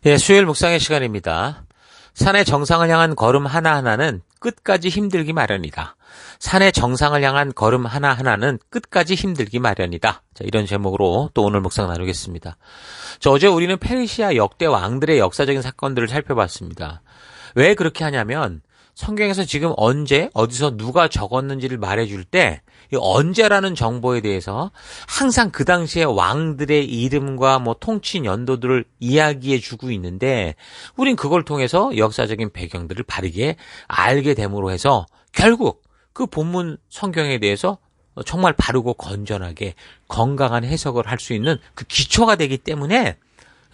예, 수요일 묵상의 시간입니다. 산의 정상을 향한 걸음 하나하나는 끝까지 힘들기 마련이다. 산의 정상을 향한 걸음 하나하나는 끝까지 힘들기 마련이다. 자, 이런 제목으로 또 오늘 묵상 나누겠습니다. 어제 우리는 페르시아 역대 왕들의 역사적인 사건들을 살펴봤습니다. 왜 그렇게 하냐면 성경에서 지금 언제 어디서 누가 적었는지를 말해줄 때 이 언제라는 정보에 대해서 항상 그 당시의 왕들의 이름과 통치 연도들을 이야기해 주고 있는데 우린 그걸 통해서 역사적인 배경들을 바르게 알게 됨으로 해서 결국 그 본문 성경에 대해서 정말 바르고 건전하게 건강한 해석을 할 수 있는 그 기초가 되기 때문에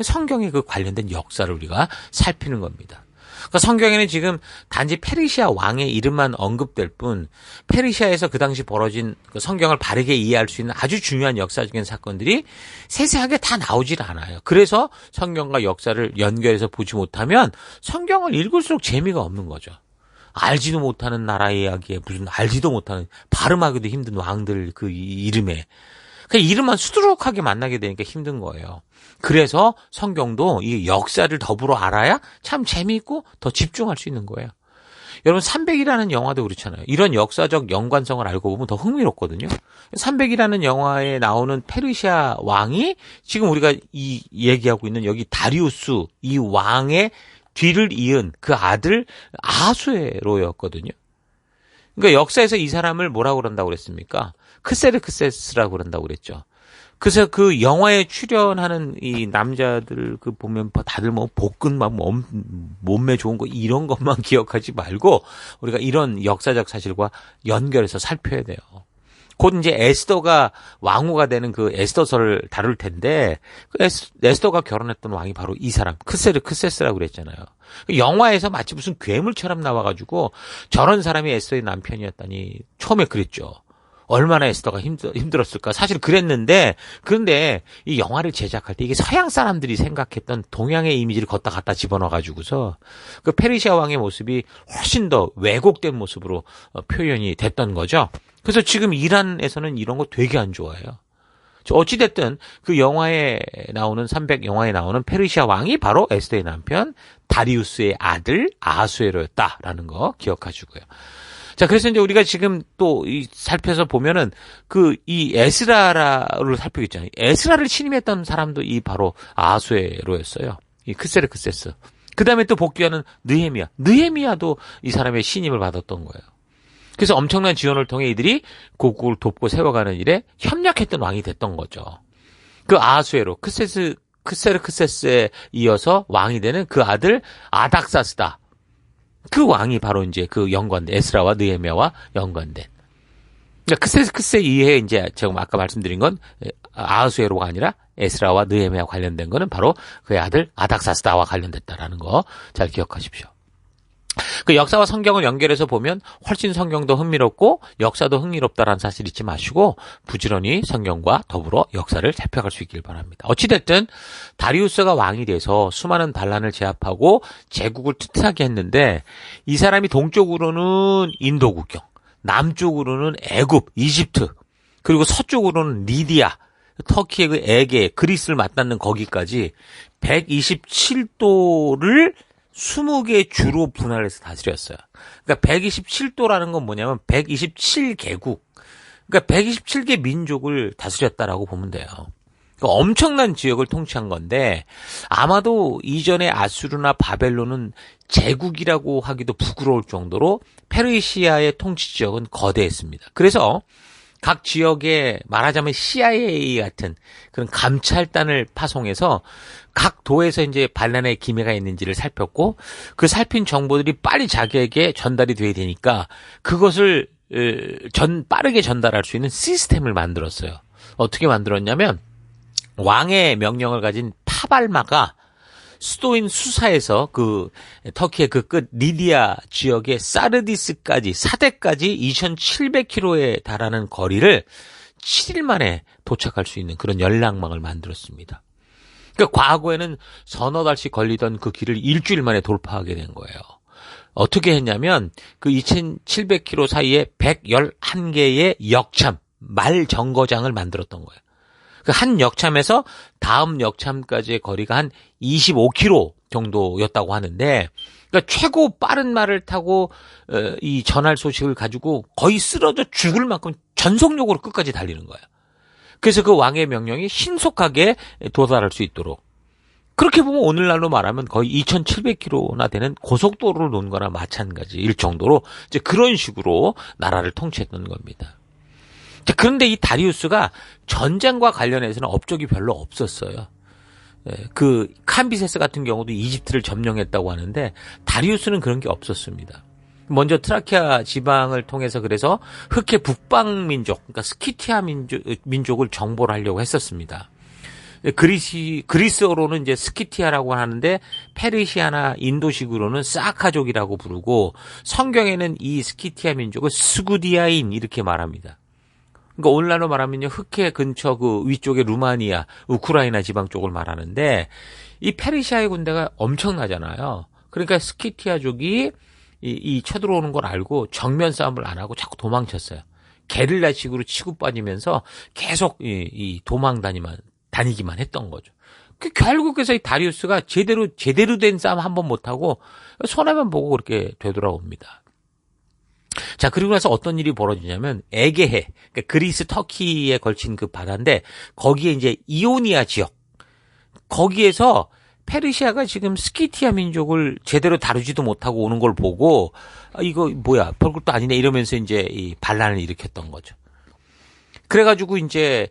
성경의 그 관련된 역사를 우리가 살피는 겁니다. 그러니까 성경에는 지금 단지 페르시아 왕의 이름만 언급될 뿐 페르시아에서 그 당시 벌어진 그 성경을 바르게 이해할 수 있는 아주 중요한 역사적인 사건들이 세세하게 다 나오질 않아요. 그래서 성경과 역사를 연결해서 보지 못하면 성경을 읽을수록 재미가 없는 거죠. 알지도 못하는 나라의 이야기에 무슨 알지도 못하는 발음하기도 힘든 왕들 그 이름에 그냥 이름만 수두룩하게 만나게 되니까 힘든 거예요. 그래서 성경도 이 역사를 더불어 알아야 참 재미있고 더 집중할 수 있는 거예요. 여러분 300이라는 영화도 그렇잖아요. 이런 역사적 연관성을 알고 보면 더 흥미롭거든요. 300이라는 영화에 나오는 페르시아 왕이 지금 우리가 이 얘기하고 있는 여기 다리우스 이 왕의 뒤를 이은 그 아들 아수에로였거든요. 그러니까 역사에서 이 사람을 뭐라고 그런다고 그랬습니까? 크세르크세스라고 그런다고 그랬죠. 그래서 그 영화에 출연하는 이 남자들 그 보면 다들 복근만 몸매 좋은 거 이런 것만 기억하지 말고 우리가 이런 역사적 사실과 연결해서 살펴야 돼요. 곧 이제 에스더가 왕후가 되는 그 에스더서를 다룰 텐데 그 에스더가 결혼했던 왕이 바로 이 사람 크세르크세스라고 그랬잖아요. 영화에서 마치 무슨 괴물처럼 나와가지고 저런 사람이 에스더의 남편이었다니 처음에 그랬죠. 얼마나 에스더가 힘들었을까. 사실 그랬는데 그런데 이 영화를 제작할 때 이게 서양 사람들이 생각했던 동양의 이미지를 갖다 집어넣어가지고서 그 페르시아 왕의 모습이 훨씬 더 왜곡된 모습으로 표현이 됐던 거죠. 그래서 지금 이란에서는 이런 거 되게 안 좋아해요. 어찌됐든 그 영화에 나오는 300 영화에 나오는 페르시아 왕이 바로 에스더의 남편 다리우스의 아들 아하수에로였다라는 거 기억하시고요. 자, 그래서 이제 우리가 지금 또 살펴서 보면은 이 에스라를 살피고 있잖아요. 에스라를 신임했던 사람도 이 바로 아하수에로였어요. 이 크세르크세스. 그 다음에 또 복귀하는 느헤미야도 이 사람의 신임을 받았던 거예요. 그래서 엄청난 지원을 통해 이들이 고국을 돕고 세워가는 일에 협력했던 왕이 됐던 거죠. 그 아하수에로 크세르크세스에 이어서 왕이 되는 그 아들 아닥사스다. 그 왕이 바로 이제 그 연관된 에스라와 느헤미야와 연관된. 그러니까 크세르크세 이후에 이제 제가 아까 말씀드린 건 아하수에로가 아니라 에스라와 느헤미야 관련된 거는 바로 그의 아들 아닥사스다와 관련됐다라는 거 잘 기억하십시오. 그 역사와 성경을 연결해서 보면 훨씬 성경도 흥미롭고 역사도 흥미롭다라는 사실 잊지 마시고 부지런히 성경과 더불어 역사를 살펴갈 수 있길 바랍니다. 어찌됐든 다리우스가 왕이 돼서 수많은 반란을 제압하고 제국을 튼튼하게 했는데 이 사람이 동쪽으로는 인도 국경, 남쪽으로는 애굽, 이집트, 그리고 서쪽으로는 리디아, 터키의 그 에게, 그리스를 맞닿는 거기까지 127도를 20개 주로 분할해서 다스렸어요. 그러니까 127도라는 건 뭐냐면 127개국, 그러니까 127개 민족을 다스렸다라고 보면 돼요. 그러니까 엄청난 지역을 통치한 건데 아마도 이전에 아수르나 바벨론은 제국이라고 하기도 부끄러울 정도로 페르시아의 통치 지역은 거대했습니다. 그래서 각 지역에 말하자면 CIA 같은 그런 감찰단을 파송해서 각 도에서 이제 반란의 기미가 있는지를 살폈고 그 살핀 정보들이 빨리 자기에게 전달이 돼야 되니까 그것을 빠르게 전달할 수 있는 시스템을 만들었어요. 어떻게 만들었냐면 왕의 명령을 가진 파발마가 수도인 수사에서 그 터키의 그 끝 리디아 지역의 사르디스까지 사대까지 2,700km에 달하는 거리를 7일 만에 도착할 수 있는 그런 연락망을 만들었습니다. 그러니까 과거에는 서너 달씩 걸리던 그 길을 일주일 만에 돌파하게 된 거예요. 어떻게 했냐면 그 2,700km 사이에 111개의 역참, 말 정거장을 만들었던 거예요. 그 한 역참에서 다음 역참까지의 거리가 한 25km 정도였다고 하는데, 그러니까 최고 빠른 말을 타고 이 전할 소식을 가지고 거의 쓰러져 죽을 만큼 전속력으로 끝까지 달리는 거예요. 그래서 그 왕의 명령이 신속하게 도달할 수 있도록. 그렇게 보면 오늘날로 말하면 거의 2,700km나 되는 고속도로를 놓은 거나 마찬가지일 정도로 이제 그런 식으로 나라를 통치했던 겁니다. 그런데 이 다리우스가 전쟁과 관련해서는 업적이 별로 없었어요. 그 캄비세스 같은 경우도 이집트를 점령했다고 하는데 다리우스는 그런 게 없었습니다. 먼저 트라키아 지방을 통해서 그래서 흑해 북방 민족, 그러니까 스키티아 민족을 정벌 하려고 했었습니다. 그리스어로는 이제 스키티아라고 하는데 페르시아나 인도식으로는 사카족이라고 부르고 성경에는 이 스키티아 민족을 스구디아인 이렇게 말합니다. 그러니까 오늘날로 말하면요, 흑해 근처 그 위쪽에 루마니아, 우크라이나 지방 쪽을 말하는데 이 페르시아의 군대가 엄청나잖아요. 그러니까 스키티아족이 이 쳐들어오는 걸 알고 정면 싸움을 안 하고 자꾸 도망쳤어요. 게릴라식으로 치고 빠지면서 계속 이 다니기만 했던 거죠. 결국 그래서 이 다리우스가 제대로 된 싸움 한번 못하고 손해만 보고 그렇게 되돌아옵니다. 자, 그리고 나서 어떤 일이 벌어지냐면 에게해, 그러니까 그리스 터키에 걸친 그 바다인데 거기에 이제 이오니아 지역, 거기에서 페르시아가 지금 스키티아 민족을 제대로 다루지도 못하고 오는 걸 보고 이거 뭐야, 별것도 아니네 이러면서 이제 이 반란을 일으켰던 거죠. 그래가지고 이제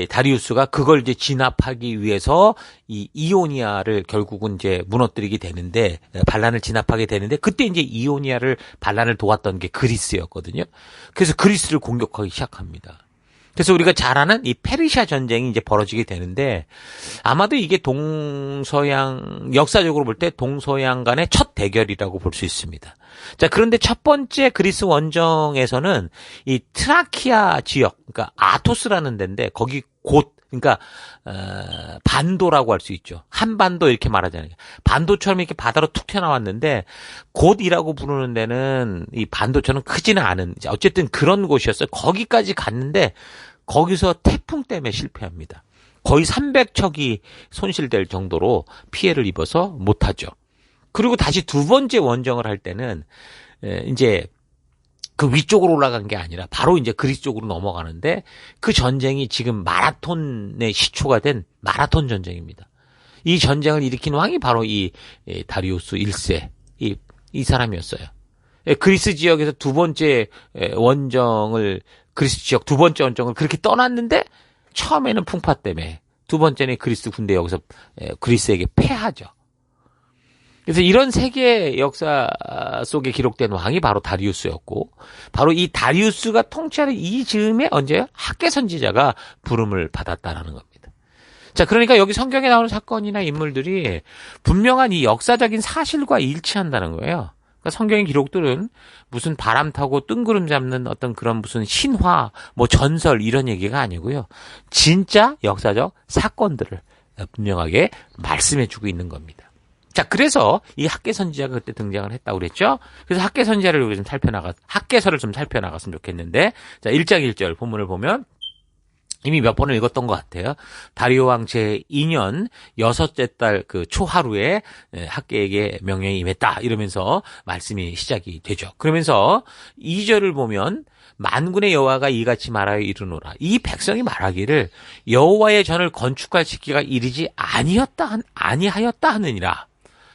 다리우스가 그걸 이제 진압하기 위해서 이 이오니아를 결국은 이제 무너뜨리게 되는데, 반란을 진압하게 되는데, 그때 이제 이오니아를 반란을 도왔던 게 그리스였거든요. 그래서 그리스를 공격하기 시작합니다. 그래서 우리가 잘 아는 이 페르시아 전쟁이 이제 벌어지게 되는데, 아마도 이게 역사적으로 볼 때 동서양 간의 첫 대결이라고 볼 수 있습니다. 자, 그런데 첫 번째 그리스 원정에서는 이 트라키아 지역, 그러니까 아토스라는 데인데, 거기 그러니까, 반도라고 할 수 있죠. 한반도 이렇게 말하잖아요. 반도처럼 이렇게 바다로 툭 튀어나왔는데, 곧이라고 부르는 데는 이 반도처럼 크지는 않은, 어쨌든 그런 곳이었어요. 거기까지 갔는데, 거기서 태풍 때문에 실패합니다. 거의 300척이 손실될 정도로 피해를 입어서 못하죠. 그리고 다시 두 번째 원정을 할 때는, 이제, 그 위쪽으로 올라간 게 아니라 바로 이제 그리스 쪽으로 넘어가는데 그 전쟁이 지금 마라톤의 시초가 된 마라톤 전쟁입니다. 이 전쟁을 일으킨 왕이 바로 이 다리우스 1세 이 사람이었어요. 그리스 지역에서 그리스 지역 두 번째 원정을 그렇게 떠났는데 처음에는 풍파 때문에 두 번째는 그리스 군대 여기서 그리스에게 패하죠. 그래서 이런 세계 역사 속에 기록된 왕이 바로 다리우스였고, 바로 이 다리우스가 통치하는 이 즈음에 언제 학계 선지자가 부름을 받았다라는 겁니다. 자, 그러니까 여기 성경에 나오는 사건이나 인물들이 분명한 이 역사적인 사실과 일치한다는 거예요. 그러니까 성경의 기록들은 무슨 바람 타고 뜬구름 잡는 어떤 그런 무슨 신화, 뭐 전설 이런 얘기가 아니고요. 진짜 역사적 사건들을 분명하게 말씀해주고 있는 겁니다. 자, 그래서 이 학계 선지자가 그때 등장을 했다고 그랬죠? 그래서 학계 선지자를 우리 학계서를 좀 살펴나갔으면 좋겠는데, 자, 1장 1절 본문을 보면 이미 몇 번을 읽었던 것 같아요. 다리오 왕 제2년 6째 달 그 초하루에 학계에게 명령이 임했다. 이러면서 말씀이 시작이 되죠. 그러면서 2절을 보면 만군의 여호와가 이같이 말하여 이르노라. 이 백성이 말하기를 여호와의 전을 건축할 시기가 이르지 아니하였다 하느니라.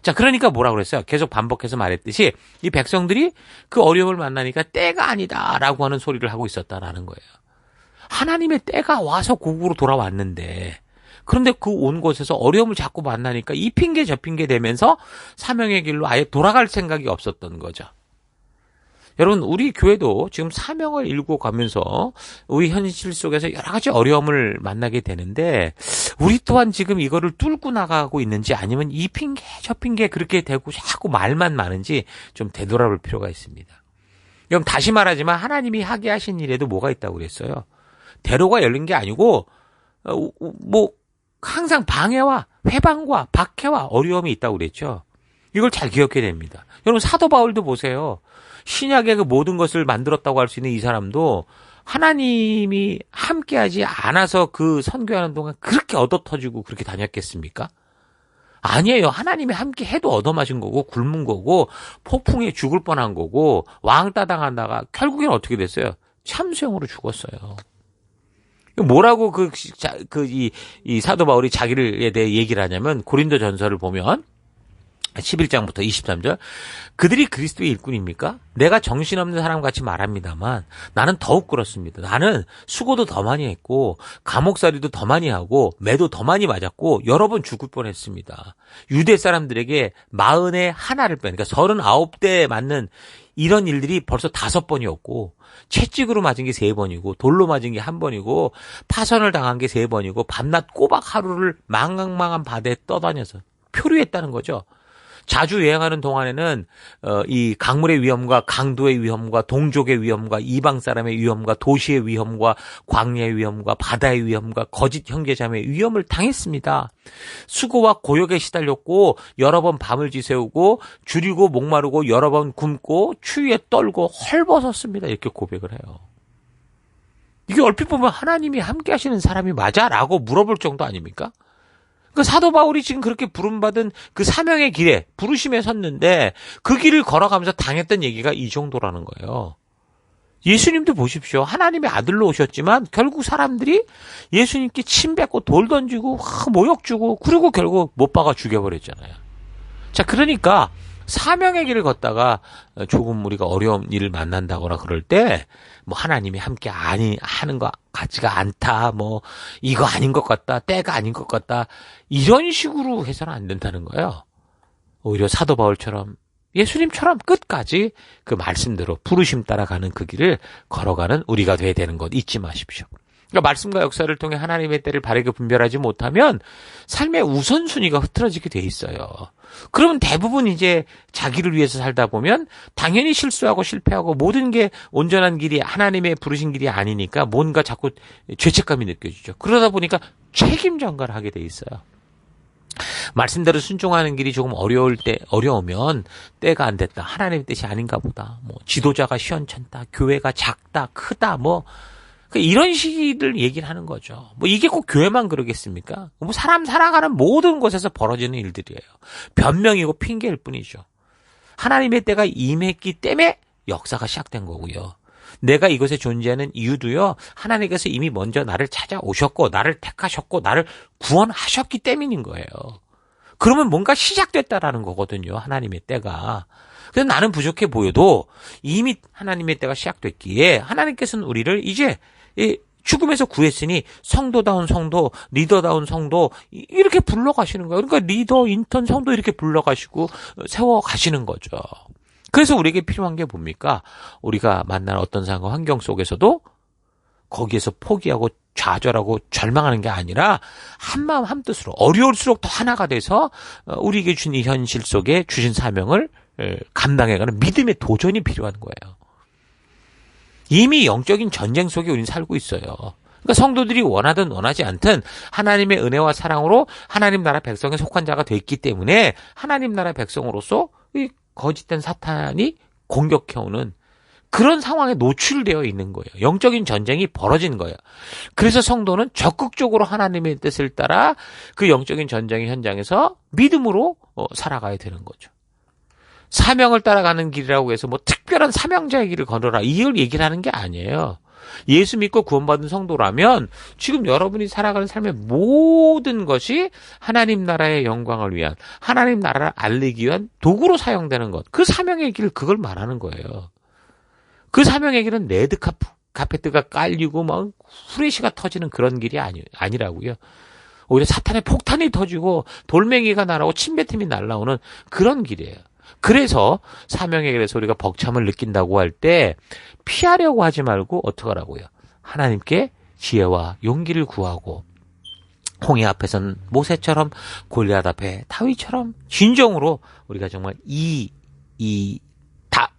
자, 그러니까 뭐라고 그랬어요? 계속 반복해서 말했듯이 이 백성들이 그 어려움을 만나니까 때가 아니다라고 하는 소리를 하고 있었다라는 거예요. 하나님의 때가 와서 고국으로 돌아왔는데, 그런데 그 온 곳에서 어려움을 자꾸 만나니까 이 핑계 저 핑계 대면서 사명의 길로 아예 돌아갈 생각이 없었던 거죠. 여러분, 우리 교회도 지금 사명을 일고 가면서 우리 현실 속에서 여러 가지 어려움을 만나게 되는데, 우리 또한 지금 이거를 뚫고 나가고 있는지, 아니면 이 핑계 저 핑계 그렇게 되고 자꾸 말만 많은지 좀 되돌아볼 필요가 있습니다. 그럼 다시 말하지만 하나님이 하게 하신 일에도 뭐가 있다고 그랬어요? 대로가 열린 게 아니고 뭐 항상 방해와 회방과 박해와 어려움이 있다고 그랬죠. 이걸 잘 기억해야 됩니다. 여러분, 사도 바울도 보세요. 신약의 그 모든 것을 만들었다고 할 수 있는 이 사람도 하나님이 함께하지 않아서 그 선교하는 동안 그렇게 얻어터지고 그렇게 다녔겠습니까? 아니에요. 하나님이 함께 해도 얻어맞은 거고 굶은 거고 폭풍에 죽을 뻔한 거고 왕따 당하다가 결국엔 어떻게 됐어요? 참수형으로 죽었어요. 뭐라고 이 사도 바울이 자기에 대해 얘기를 하냐면 고린도 전서를 보면 11장부터 23절. 그들이 그리스도의 일꾼입니까? 내가 정신없는 사람같이 말합니다만 나는 더욱 그렇습니다. 나는 수고도 더 많이 했고 감옥살이도 더 많이 하고 매도 더 많이 맞았고 여러 번 죽을 뻔했습니다. 유대 사람들에게 41을 그러니까 39대 맞는 이런 일들이 벌써 5번이었고 채찍으로 맞은 게 3번이고 돌로 맞은 게 1번이고 파선을 당한 게 3번이고 밤낮 꼬박 하루를 망망한 바다에 떠다녀서 표류했다는 거죠. 자주 여행하는 동안에는 이 강물의 위험과 강도의 위험과 동족의 위험과 이방 사람의 위험과 도시의 위험과 광야의 위험과 바다의 위험과 거짓 형제자매의 위험을 당했습니다. 수고와 고역에 시달렸고 여러 번 밤을 지새우고 줄이고 목마르고 여러 번 굶고 추위에 떨고 헐벗었습니다. 이렇게 고백을 해요. 이게 얼핏 보면 하나님이 함께 하시는 사람이 맞아? 라고 물어볼 정도 아닙니까? 그 사도 바울이 지금 그렇게 부름받은 그 사명의 길에 부르심에 섰는데 그 길을 걸어가면서 당했던 얘기가 이 정도라는 거예요. 예수님도 보십시오. 하나님의 아들로 오셨지만 결국 사람들이 예수님께 침 뱉고 돌 던지고 모욕 주고 그리고 결국 못 박아 죽여버렸잖아요. 자, 그러니까 사명의 길을 걷다가 조금 우리가 어려운 일을 만난다거나 그럴 때 뭐 하나님이 함께 하는 것 같지가 않다, 뭐 이거 아닌 것 같다, 때가 아닌 것 같다, 이런 식으로 해서는 안 된다는 거예요. 오히려 사도 바울처럼 예수님처럼 끝까지 그 말씀대로 부르심 따라가는 그 길을 걸어가는 우리가 돼야 되는 것 잊지 마십시오. 그러니까 말씀과 역사를 통해 하나님의 때를 바르게 분별하지 못하면 삶의 우선순위가 흐트러지게 돼 있어요. 그러면 대부분 이제 자기를 위해서 살다 보면 당연히 실수하고 실패하고 모든 게 온전한 길이 하나님의 부르신 길이 아니니까 뭔가 자꾸 죄책감이 느껴지죠. 그러다 보니까 책임 전가를 하게 돼 있어요. 말씀대로 순종하는 길이 조금 어려우면 때가 안 됐다. 하나님의 뜻이 아닌가 보다. 뭐 지도자가 시원찮다. 교회가 작다, 크다, 뭐 이런 식을 얘기를 하는 거죠. 뭐 이게 꼭 교회만 그러겠습니까? 뭐 사람 살아가는 모든 곳에서 벌어지는 일들이에요. 변명이고 핑계일 뿐이죠. 하나님의 때가 임했기 때문에 역사가 시작된 거고요. 내가 이곳에 존재하는 이유도요. 하나님께서 이미 먼저 나를 찾아오셨고 나를 택하셨고 나를 구원하셨기 때문인 거예요. 그러면 뭔가 시작됐다라는 거거든요. 하나님의 때가. 그래서 나는 부족해 보여도 이미 하나님의 때가 시작됐기에 하나님께서는 우리를 이제 죽음에서 구했으니 성도다운 성도, 리더다운 성도 이렇게 불러가시는 거예요. 그러니까 리더, 인턴, 성도 이렇게 불러가시고 세워가시는 거죠. 그래서 우리에게 필요한 게 뭡니까? 우리가 만난 어떤 상황, 환경 속에서도 거기에서 포기하고 좌절하고 절망하는 게 아니라 한마음 한뜻으로 어려울수록 더 하나가 돼서 우리에게 준 이 현실 속에 주신 사명을 감당해가는 믿음의 도전이 필요한 거예요. 이미 영적인 전쟁 속에 우리는 살고 있어요. 그러니까 성도들이 원하든 원하지 않든 하나님의 은혜와 사랑으로 하나님 나라 백성에 속한 자가 됐기 때문에 하나님 나라 백성으로서 이 거짓된 사탄이 공격해오는 그런 상황에 노출되어 있는 거예요. 영적인 전쟁이 벌어진 거예요. 그래서 성도는 적극적으로 하나님의 뜻을 따라 그 영적인 전쟁의 현장에서 믿음으로 살아가야 되는 거죠. 사명을 따라가는 길이라고 해서 뭐 특별한 사명자의 길을 걸어라 이걸 얘기를 하는 게 아니에요. 예수 믿고 구원받은 성도라면 지금 여러분이 살아가는 삶의 모든 것이 하나님 나라의 영광을 위한 하나님 나라를 알리기 위한 도구로 사용되는 것. 그 사명의 길 그걸 말하는 거예요. 그 사명의 길은 레드 카페트가 깔리고 막 후레쉬가 터지는 그런 길이 아니라고요. 오히려 사탄의 폭탄이 터지고 돌멩이가 날아오고 침뱉음이 날아오는 그런 길이에요. 그래서 사명의 길에서 우리가 벅참을 느낀다고 할 때 피하려고 하지 말고 어떡하라고요? 하나님께 지혜와 용기를 구하고 홍해 앞에선 모세처럼 골리앗 앞에 다윗처럼 진정으로 우리가 정말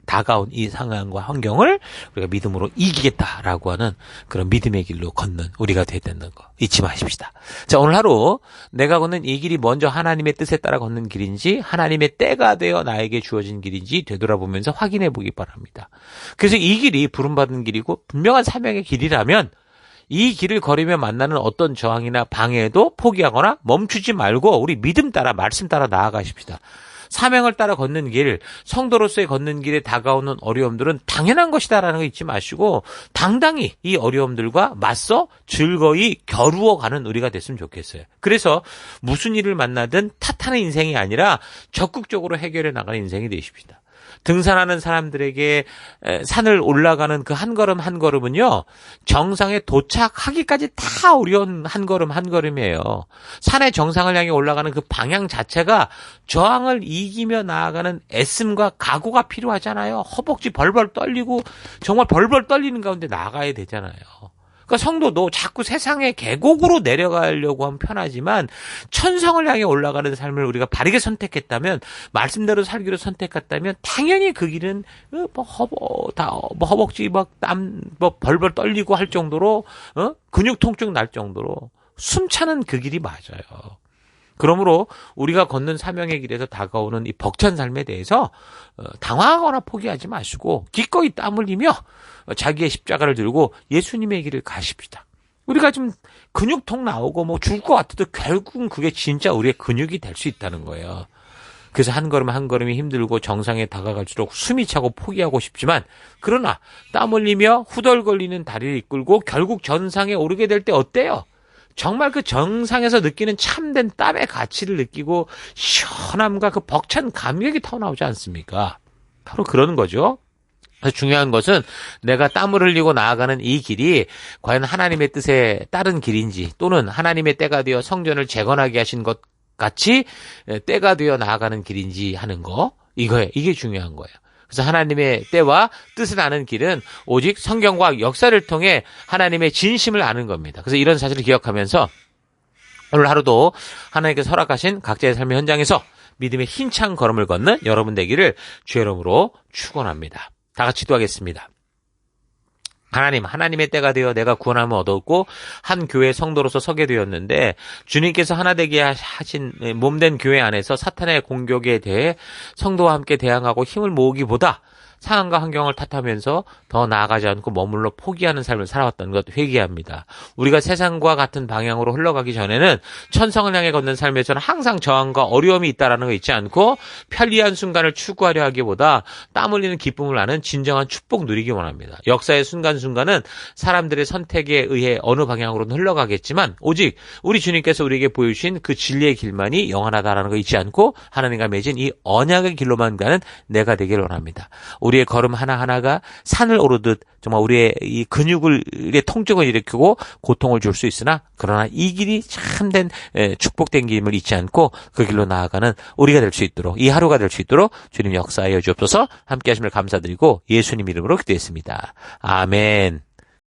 다가온 이 상황과 환경을 우리가 믿음으로 이기겠다라고 하는 그런 믿음의 길로 걷는 우리가 돼야 된다는 거 잊지 마십시다. 자, 오늘 하루 내가 걷는 이 길이 먼저 하나님의 뜻에 따라 걷는 길인지 하나님의 때가 되어 나에게 주어진 길인지 되돌아보면서 확인해 보기 바랍니다. 그래서 이 길이 부름받은 길이고 분명한 사명의 길이라면 이 길을 걸으며 만나는 어떤 저항이나 방해에도 포기하거나 멈추지 말고 우리 믿음 따라 말씀 따라 나아가십시다. 사명을 따라 걷는 길, 성도로서의 걷는 길에 다가오는 어려움들은 당연한 것이다라는 거 잊지 마시고 당당히 이 어려움들과 맞서 즐거이 겨루어가는 우리가 됐으면 좋겠어요. 그래서 무슨 일을 만나든 탓하는 인생이 아니라 적극적으로 해결해 나가는 인생이 되십시다. 등산하는 사람들에게 산을 올라가는 그 한 걸음 한 걸음은요, 정상에 도착하기까지 다 어려운 한 걸음 한 걸음이에요. 산의 정상을 향해 올라가는 그 방향 자체가 저항을 이기며 나아가는 애씀과 각오가 필요하잖아요. 허벅지 벌벌 떨리고 정말 벌벌 떨리는 가운데 나가야 되잖아요. 그러니까 성도도 자꾸 세상의 계곡으로 내려가려고 하면 편하지만 천성을 향해 올라가는 삶을 우리가 바르게 선택했다면, 말씀대로 살기로 선택했다면 당연히 그 길은 허벅지 땀 벌벌 떨리고 할 정도로 근육 통증 날 정도로 숨차는 그 길이 맞아요. 그러므로 우리가 걷는 사명의 길에서 다가오는 이 벅찬 삶에 대해서 당황하거나 포기하지 마시고 기꺼이 땀 흘리며 자기의 십자가를 들고 예수님의 길을 가십시다. 우리가 좀 근육통 나오고 죽을 것 같아도 결국은 그게 진짜 우리의 근육이 될 수 있다는 거예요. 그래서 한 걸음 한 걸음이 힘들고 정상에 다가갈수록 숨이 차고 포기하고 싶지만, 그러나 땀 흘리며 후덜거리는 다리를 이끌고 결국 정상에 오르게 될 때 어때요? 정말 그 정상에서 느끼는 참된 땀의 가치를 느끼고 시원함과 그 벅찬 감격이 터나오지 않습니까? 바로 그러는 거죠. 중요한 것은 내가 땀을 흘리고 나아가는 이 길이 과연 하나님의 뜻에 따른 길인지, 또는 하나님의 때가 되어 성전을 재건하게 하신 것 같이 때가 되어 나아가는 길인지 하는 거, 이게 중요한 거예요. 그래서 하나님의 때와 뜻을 아는 길은 오직 성경과 역사를 통해 하나님의 진심을 아는 겁니다. 그래서 이런 사실을 기억하면서 오늘 하루도 하나님께서 허락하신 각자의 삶의 현장에서 믿음의 힘찬 걸음을 걷는 여러분 되기를 주의 이름으로 축원합니다. 다 같이 기도하겠습니다. 하나님의 때가 되어 내가 구원함을 얻었고 한 교회 성도로서 서게 되었는데, 주님께서 하나 되게 하신 몸된 교회 안에서 사탄의 공격에 대해 성도와 함께 대항하고 힘을 모으기보다 상황과 환경을 탓하면서 더 나아가지 않고 머물러 포기하는 삶을 살아왔다는 것 회개합니다. 우리가 세상과 같은 방향으로 흘러가기 전에는 천성을 향해 걷는 삶에서는 항상 저항과 어려움이 있다는 거 잊지 않고 편리한 순간을 추구하려 하기보다 땀 흘리는 기쁨을 아는 진정한 축복 누리기 원합니다. 역사의 순간순간은 사람들의 선택에 의해 어느 방향으로는 흘러가겠지만 오직 우리 주님께서 우리에게 보여주신 그 진리의 길만이 영원하다는 거 잊지 않고 하나님과 맺은 이 언약의 길로만 가는 내가 되기를 원합니다. 우리의 걸음 하나하나가 산을 오르듯 정말 우리의 이 근육의 통증을 일으키고 고통을 줄 수 있으나, 그러나 이 길이 참된 축복된 길임을 잊지 않고 그 길로 나아가는 우리가 될 수 있도록, 이 하루가 될 수 있도록 주님 역사하여 주옵소서. 함께 하심을 감사드리고 예수님 이름으로 기도했습니다. 아멘.